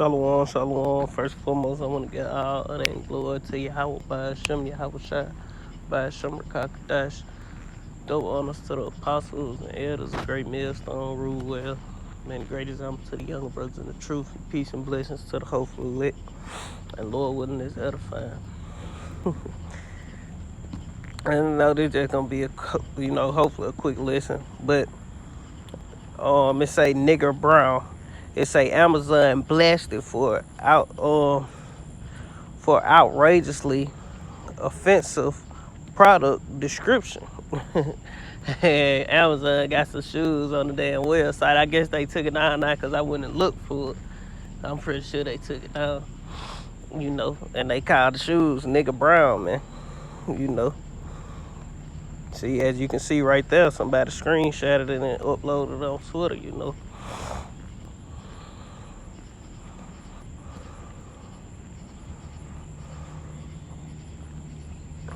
Shalom, shalom. First and foremost, I want to get all honor and glory to Yahweh, by Hashem, Yahweh Shai, by Hashem, Rakakadash. Double honors to the apostles and elders of Great Millstone, rule well. Man, great example to the younger brothers in the truth. Peace and blessings to the hopefully lit. And Lord willing is edifying. And I know this just going to be hopefully a quick lesson. But it say nigger brown. It say Amazon blasted for outrageously offensive product description. And Amazon got some shoes on the damn website. I guess they took it down now because I went and looked for it. I'm pretty sure they took it down, and they called the shoes nigger brown, man. See, as you can see right there, somebody screenshotted it and uploaded it on Twitter.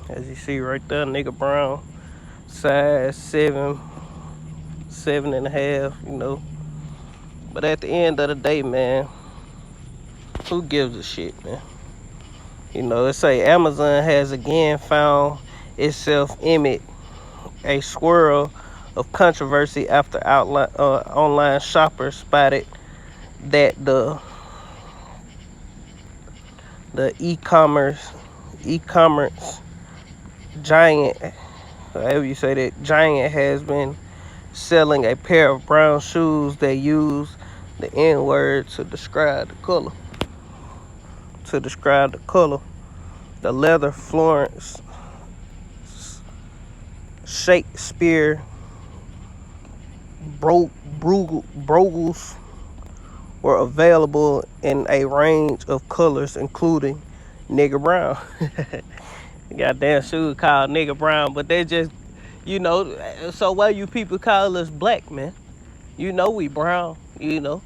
As you see right there, nigger brown, size 7.5, But at the end of the day, man, who gives a shit, man? It say Amazon has again found itself amid a swirl of controversy after online shoppers spotted that the e-commerce giant, however you say that, giant has been selling a pair of brown shoes that use the N-word to describe the color. The leather Florence Shakespeare Brogels were available in a range of colors, including nigger brown. Goddamn shoes called nigger brown, but they just, so why you people call us black, man? We brown, and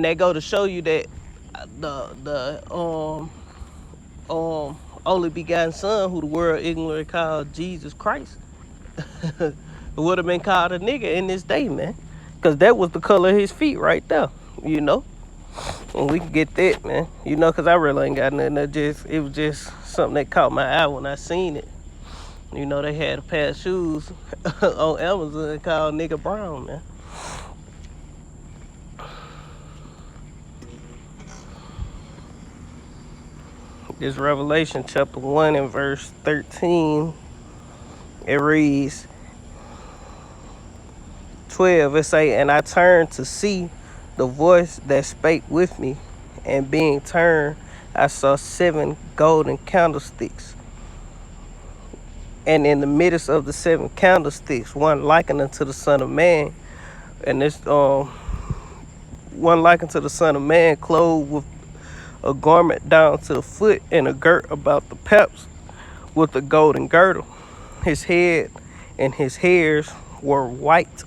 they go to show you that the only begotten son, who the world ignorantly called Jesus Christ, would have been called a nigga in this day, man, because that was the color of his feet right there, and we can get that, man, because I really ain't got nothing. It was just something that caught my eye when I seen it. They had a pair of shoes on Amazon called nigger brown, man. This Revelation chapter 1 and verse 13, it reads 12, it say, and I turned to see the voice that spake with me, and being turned, I saw 7 golden candlesticks. And in the midst of the 7 candlesticks, one likened unto the Son of Man. And this one likened to the Son of Man, clothed with a garment down to the foot, and a girt about the paps with a golden girdle. His head and his hairs were white.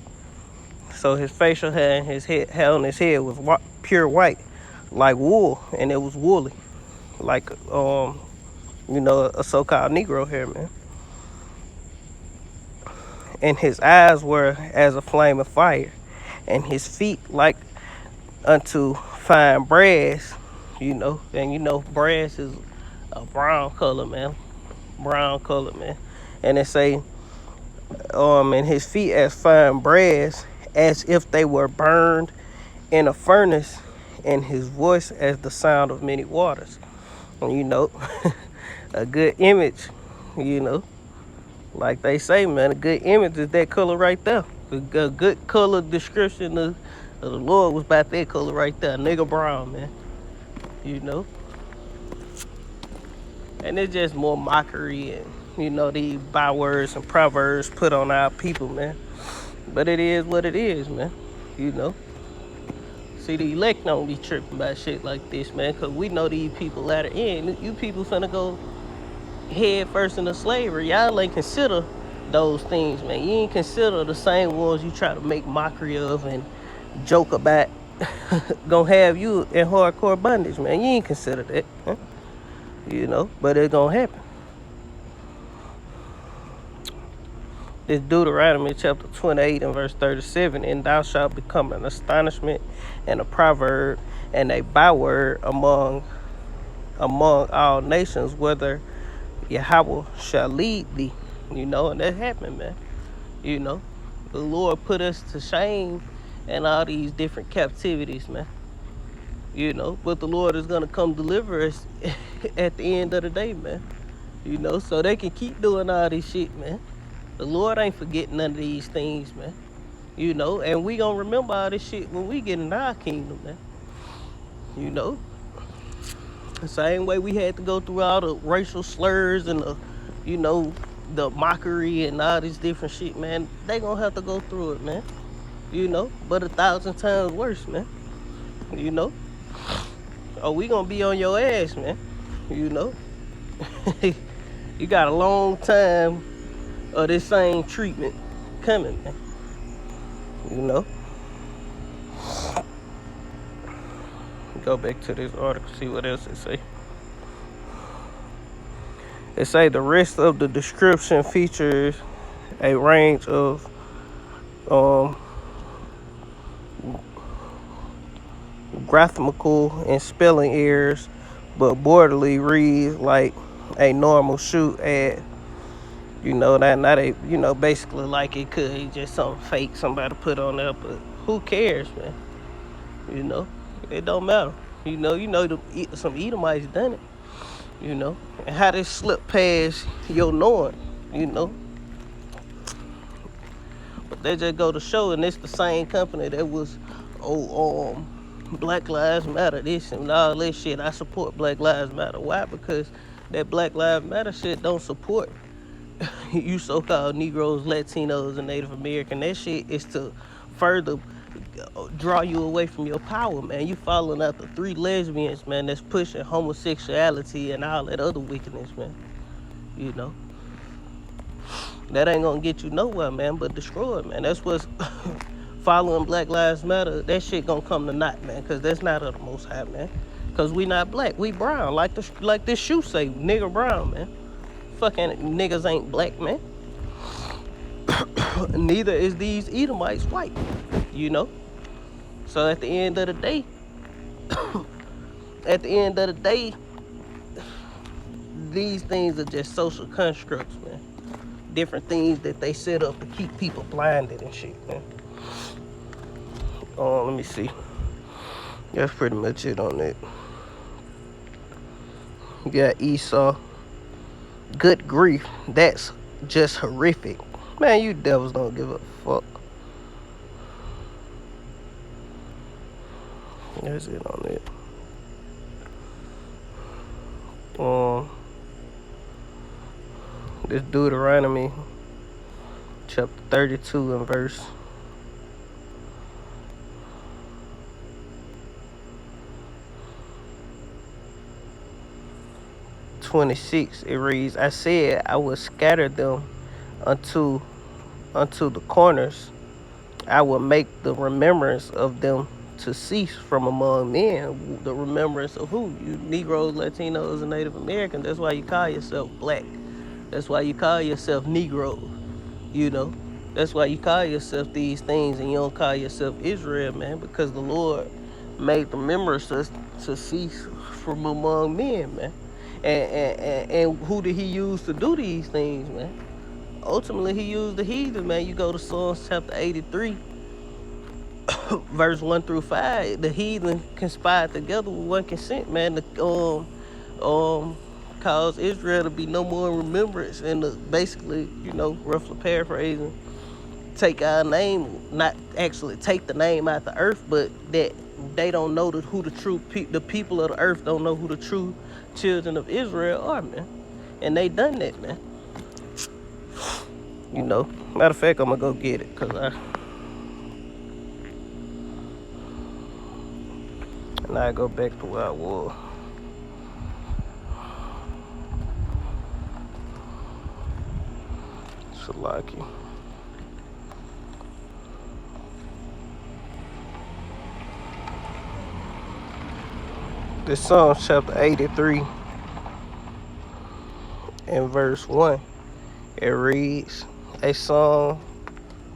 So his facial hair and his hair on his head was pure white, like wool, and it was woolly, like a so-called Negro hair, man. And his eyes were as a flame of fire, and his feet like unto fine brass, and brass is a brown color, man. And it say, and his feet as fine brass, as if they were burned in a furnace, and his voice as the sound of many waters. And a good image, like they say, man, a good image is that color right there. A good color description of the Lord was about that color right there, nigger brown, man. And it's just more mockery and, these bywords and proverbs put on our people, man. But it is what it is, man. See, the elect don't be tripping about shit like this, man, because we know these people latter in. You people finna go head first into slavery. Y'all ain't consider those things, man. You ain't consider the same ones you try to make mockery of and joke about gonna have you in hardcore bondage, man. You ain't consider that, huh? But it's gonna happen. This Deuteronomy chapter 28 and verse 37. And thou shalt become an astonishment and a proverb and a byword among all nations, whether Yahweh shall lead thee. And that happened, man. The Lord put us to shame in all these different captivities, man. But the Lord is gonna come deliver us at the end of the day, man. So they can keep doing all this shit, man. The Lord ain't forgetting none of these things, man. And we gonna remember all this shit when we get in our kingdom, man. The same way we had to go through all the racial slurs and the mockery and all this different shit, man. They gonna have to go through it, man. But 1,000 times worse, man. Oh, we gonna be on your ass, man. You got a long time of this same treatment coming, man. Go back to this article, see what else it say. It say the rest of the description features a range of grammatical and spelling errors, but borderly reads like a normal shoot ad. That not a basically like it could be just something fake somebody put on there, but who cares, man? It don't matter. Some Edomites done it. And how they slip past your knowing, But they just go to show, and it's the same company that was, Black Lives Matter, this and all this shit. I support Black Lives Matter. Why? Because that Black Lives Matter shit don't support you so-called Negroes, Latinos, and Native American. That shit is to further draw you away from your power, man. You following after 3 lesbians, man, that's pushing homosexuality and all that other wickedness, man. That ain't gonna get you nowhere, man, but destroy it, man. That's what's following Black Lives Matter. That shit gonna come to naught, man, because that's not of the Most High, man. Because we not black, we brown, like this shoe say, nigga brown, man. Fucking niggas ain't black, man. Neither is these Edomites white, So at the end of the day, these things are just social constructs, man. Different things that they set up to keep people blinded and shit, man. Let me see. That's pretty much it on it. You got Esau. Good grief, that's just horrific. Man, you devils don't give a fuck. That's it on it. This Deuteronomy chapter 32 and verse 26, it reads, I said I would scatter them unto the corners. I will make the remembrance of them to cease from among men. The remembrance of who? You Negroes, Latinos, and Native Americans. That's why you call yourself black. That's why you call yourself Negro. That's why you call yourself these things and you don't call yourself Israel, man, because the Lord made the remembrance to cease from among men, man. And who did he use to do these things, man? Ultimately, he used the heathen, man. You go to Psalms chapter 83, verse 1 through 5. The heathen conspired together with one consent, man, to cause Israel to be no more in remembrance and to basically, roughly paraphrasing, take our name, not actually take the name out the earth, but that they don't know who the true the people of the earth don't know who the true children of Israel are, man. And they done that, man. Matter of fact, I'm gonna go get it, cause I go back to where I was. Salaki. This Psalm chapter 83 and verse 1, it reads, a song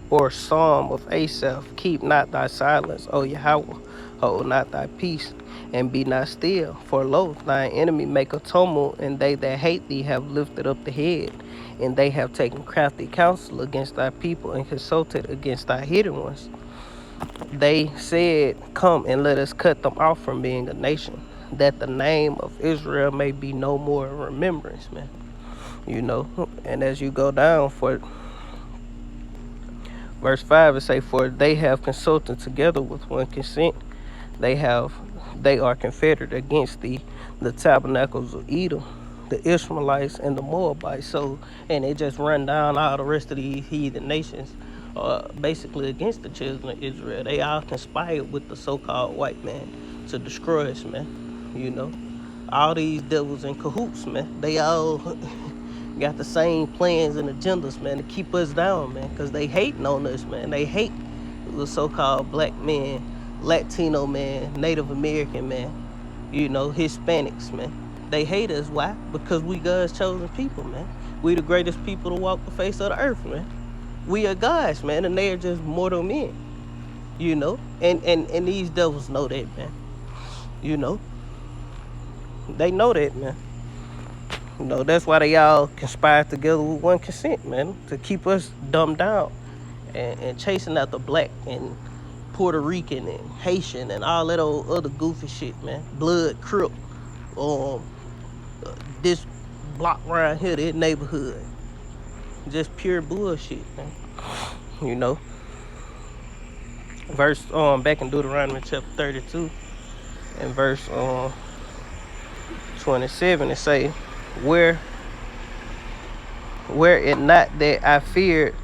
or psalm of Asaph. Keep not thy silence, O Yahweh, hold not thy peace, and be not still. For lo, thine enemy make a tumult, and they that hate thee have lifted up the head, and they have taken crafty counsel against thy people, and consulted against thy hidden ones. They said, come and let us cut them off from being a nation, that the name of Israel may be no more in remembrance, man. You know, and as you go down for verse 5, it say, for they have consulted together with one consent. They are confederate against the tabernacles of Edom, the Ishmaelites, and the Moabites. So, and it just run down all the rest of these heathen nations, basically against the children of Israel. They all conspired with the so-called white man to destroy us, man. You know, all these devils in cahoots, man. They all got the same plans and agendas, man, to keep us down, man, because they hating on us, man. They hate the so-called black men, Latino man, Native American man, you know, Hispanics, man. They hate us. Why? Because we God's chosen people, man. We the greatest people to walk the face of the earth, man. We are gods, man, and they are just mortal men, you know. And these devils know that, man. You know. They know that, man. You know, that's why they all conspired together with one consent, man, to keep us dumbed down and chasing out the black and Puerto Rican and Haitian and all that old other goofy shit, man. Blood, Crip, this block around here, this neighborhood. Just pure bullshit, man. You know. Verse back in Deuteronomy chapter 32 and verse 27, it say, where it not that I feared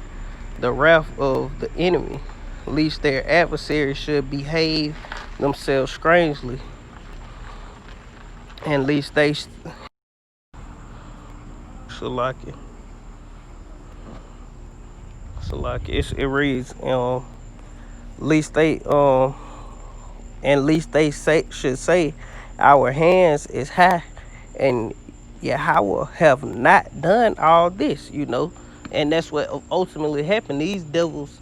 the wrath of the enemy, lest their adversaries should behave themselves strangely, and lest they Salaki. It reads, least they should say, our hands is high, and Yahweh have not done all this, you know. And that's what ultimately happened. These devils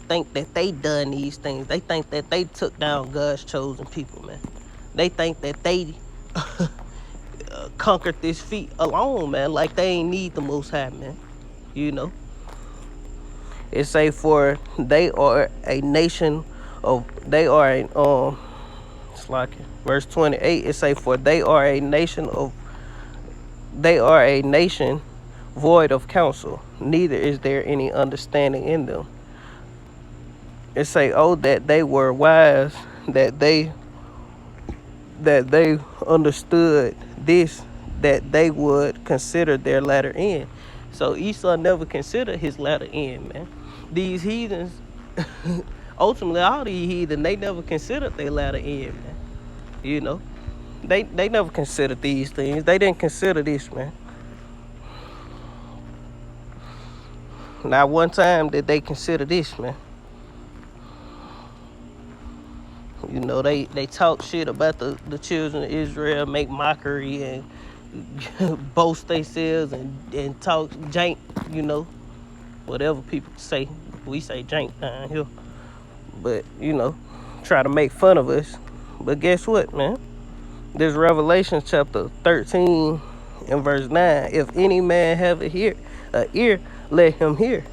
think that they done these things. They think that they took down God's chosen people, man. They think that they conquered this feat alone, man. Like they ain't need the Most High, man. You know. It say, for they are a nation of, they are a it's like verse 28. It say, for they are a nation void of counsel, neither is there any understanding in them. It say, oh, that they were wise, that they understood this, that they would consider their latter end. So Esau never considered his latter end, man. These heathens, ultimately all these heathens, they never considered their latter end, man. You know, they never considered these things. They didn't consider this, man. Not one time did they consider this, man. You know, they talk shit about the children of Israel, make mockery and boast themselves and talk jank, you know, whatever people say. We say jank down here. But, you know, try to make fun of us. But guess what, man? This Revelation chapter 13 and verse 9. If any man have an ear, let him hear.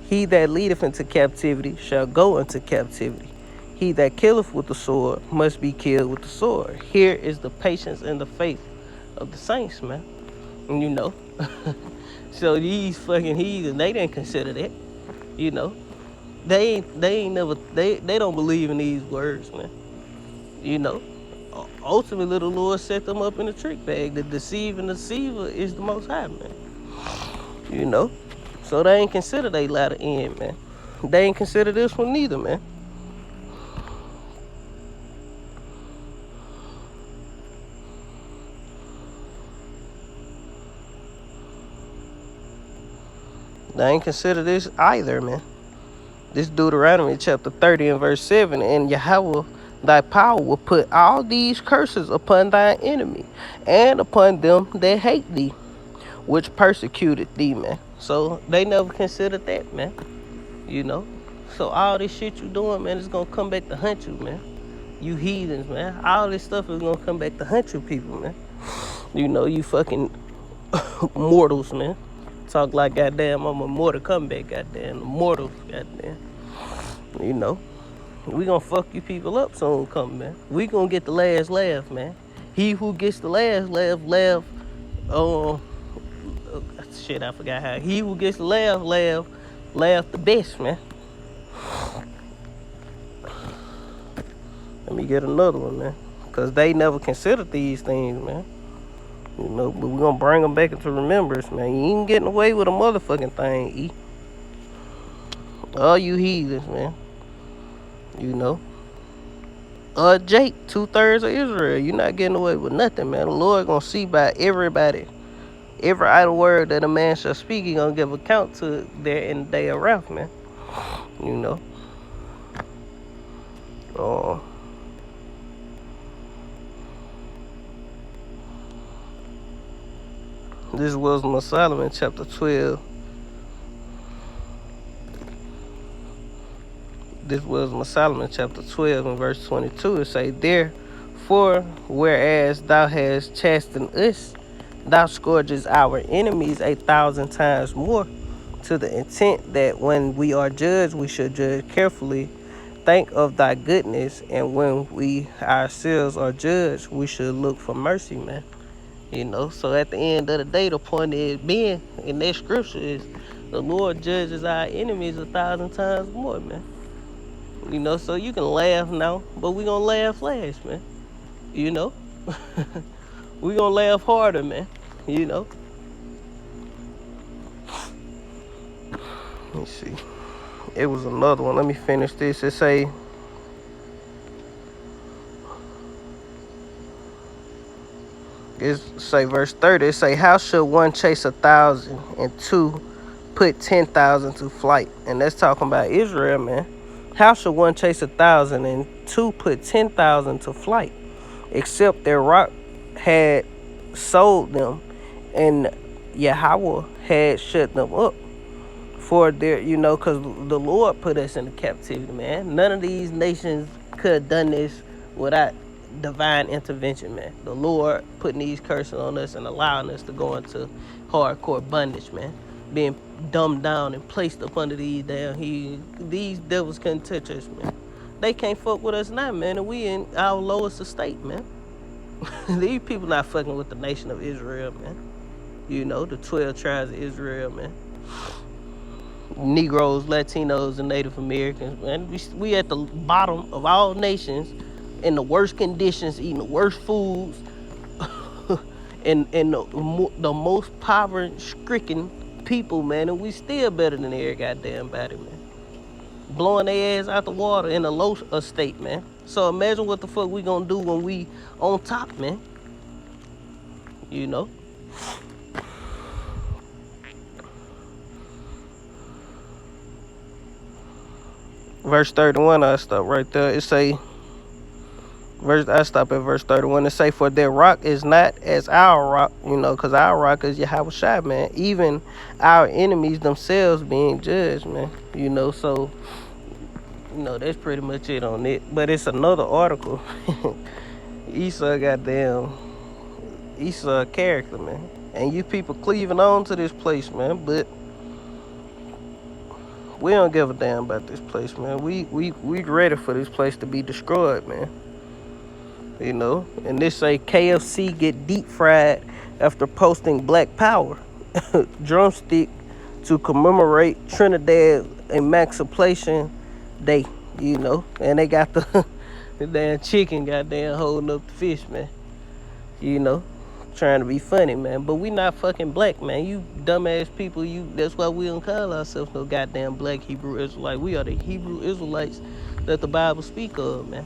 He that leadeth into captivity shall go into captivity. He that killeth with the sword must be killed with the sword. Here is the patience and the faith of the saints, man. And you know. So these fucking heathens, they didn't consider that. You know. They don't believe in these words, man. You know. Ultimately, the Lord set them up in a trick bag. The deceiving deceiver is the Most High, man. You know. So they ain't consider they latter end, man. They ain't consider this one neither, man. They ain't consider this either, man. This Deuteronomy chapter 30 and verse 7. And Yahweh thy power will put all these curses upon thine enemy and upon them that hate thee, which persecuted thee, man. So they never considered that, man. You know? So all this shit you doing, man, is gonna come back to hunt you, man. You heathens, man. All this stuff is gonna come back to hunt you people, man. You know, you fucking mortals, man. Talk like goddamn I'm a mortal comeback, goddamn. Mortals, goddamn. You know. We gonna fuck you people up soon come, man. We gonna get the last laugh, man. He who gets the last laugh, uh, shit, I forgot how. He who gets the laugh the best, man. Let me get another one, man. Cause they never considered these things, man. You know, but we gonna bring them back into remembrance, man. You ain't getting away with a motherfucking thing, E. All you heathens, man. You know. Jake, 2/3 of Israel. You're not getting away with nothing, man. The Lord gonna see by everybody. Every idle word that a man shall speak, he gonna give account to there in the day of wrath, man. You know. This was Solomon chapter 12. This was Solomon chapter 12 and verse 22. It say, therefore, whereas thou hast chastened us, thou scourges our enemies 1,000 times more, to the intent that when we are judged, we should judge carefully. Think of thy goodness, and when we ourselves are judged, we should look for mercy, man. You know, so at the end of the day, the point is being in that scripture is the Lord judges our enemies 1,000 times more, man. You know, so you can laugh now, but we gonna laugh last, man. You know? We gonna laugh harder, man. You know? Let me see. It was another one. Let me finish this. It say, verse 30. It say, how should one chase 1,000 and two put 10,000 to flight? And that's talking about Israel, man. How should one chase 1,000 and two put 10,000 to flight? Except their rock had sold them, and Yahweh had shut them up. For their, you know, because the Lord put us into captivity, man. None of these nations could have done this without divine intervention, man. The Lord putting these curses on us and allowing us to go into hardcore bondage, man. Being dumbed down and placed up under these these devils couldn't touch us, man. They can't fuck with us now, man, and we in our lowest estate, man. These people not fucking with the nation of Israel, man. You know, the 12 tribes of Israel, man. Negroes, Latinos, and Native Americans, man. We at the bottom of all nations, in the worst conditions, eating the worst foods, and the most poverty-stricken people, man, and we still better than every goddamn body, man. Blowing their ass out the water in a low estate, man. So imagine what the fuck we gonna do when we on top, man. You know? Verse 31, I stop right there. It say, I stop at verse 31. It say, for their rock is not as our rock, you know, because our rock is Yahweh Shai, man. Even our enemies themselves being judged, man. You know, so, you know, that's pretty much it on it. But it's another article. Esau character, man. And you people cleaving on to this place, man. But we don't give a damn about this place, man. We ready for this place to be destroyed, man. You know, and this say KFC get deep fried after posting Black Power drumstick to commemorate Trinidad Emancipation Day. You know, and they got the damn chicken goddamn holding up the fish, man. You know, trying to be funny, man. But we not fucking black, man. You dumbass people, that's why we don't call ourselves no goddamn black Hebrew Israelite. We are the Hebrew Israelites that the Bible speak of, man.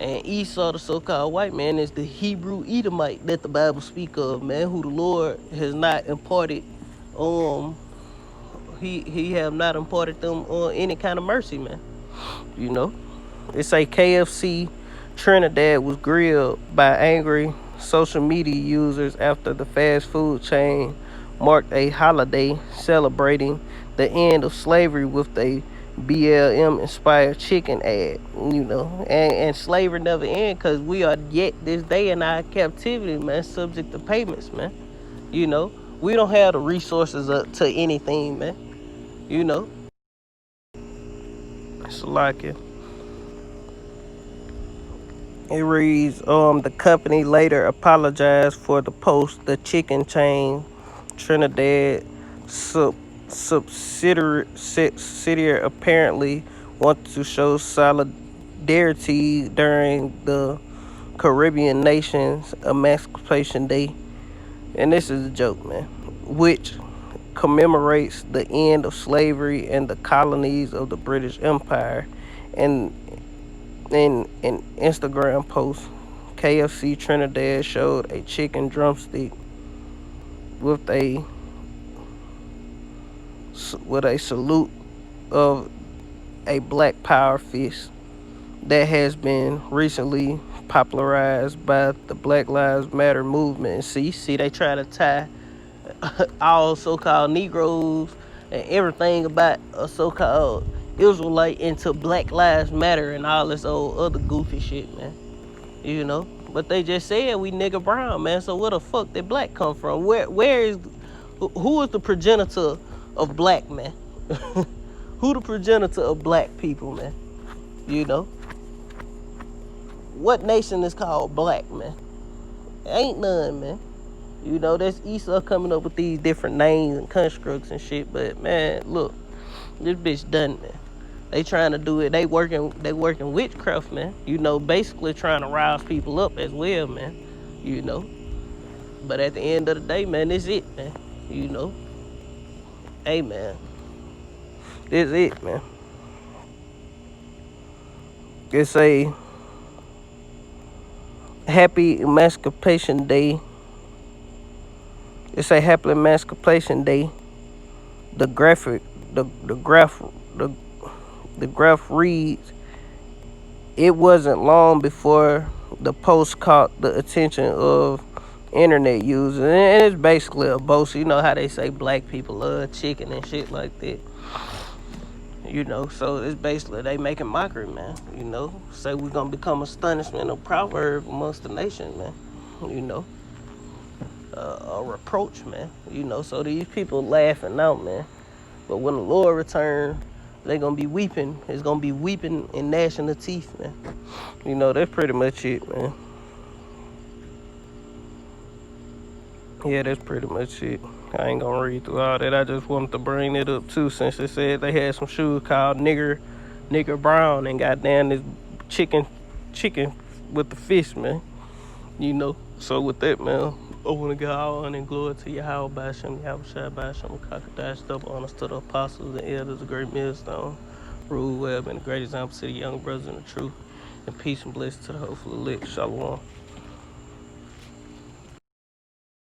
And Esau, the so-called white man, is the Hebrew Edomite that the Bible speak of, man, who the Lord has not imparted, he have not imparted them on any kind of mercy, man. You know, it say KFC Trinidad was grilled by angry social media users after the fast food chain marked a holiday celebrating the end of slavery with a BLM inspired chicken ad, and slavery never end because we are yet this day in our captivity, man, subject to payments, man. You know, we don't have the resources to anything, man. You know, it's like it. It reads, the company later apologized for the post. The chicken chain Trinidad subsidiary apparently wanted to show solidarity during the Caribbean nation's Emancipation Day, and this is a joke, man, which commemorates the end of slavery in the colonies of the British Empire. And in an Instagram post, KFC Trinidad showed a chicken drumstick with a salute of a black power fist that has been recently popularized by the Black Lives Matter movement. And see, they try to tie all so-called Negroes and everything about a so-called Israelite into Black Lives Matter and all this old other goofy shit, man. But they just said we nigga brown, man. So where the fuck did black come from? Who is the progenitor of black, man? Who the progenitor of black people, man? What nation is called black, man? Ain't none, man. That's Esau coming up with these different names and constructs and shit. But man, look, this bitch done, man. They trying to do it. They working witchcraft, man. Basically trying to rouse people up as well, man. But at the end of the day, man, this it, man. Hey, man, this it, man. It's a happy Emancipation Day. It's a happy Emancipation Day. The graph reads, it wasn't long before the post caught the attention of internet users. And it's basically a boast. You know how they say black people love chicken and shit like that. So it's basically they making mockery, man. Say we're going to become astonishment, a proverb amongst the nation, man. A reproach, man. So these people laughing out, man. But when the Lord returns, they're going to be weeping. It's going to be weeping and gnashing the teeth, man. That's pretty much it, man. Yeah, that's pretty much it. I ain't going to read through all that. I just wanted to bring it up, too, since they said they had some shoes called Nigger Brown and goddamn this chicken with the fist, man. So with that, man, I want to give all honor and glory to Yahweh Basham, Yahweh Shai Basham, Kakadash, double honors to the apostles and elders of Great Millstone, Rule Web, and the great example to the young brothers in the truth, and peace and blessings to the hopeful elect. Shalom.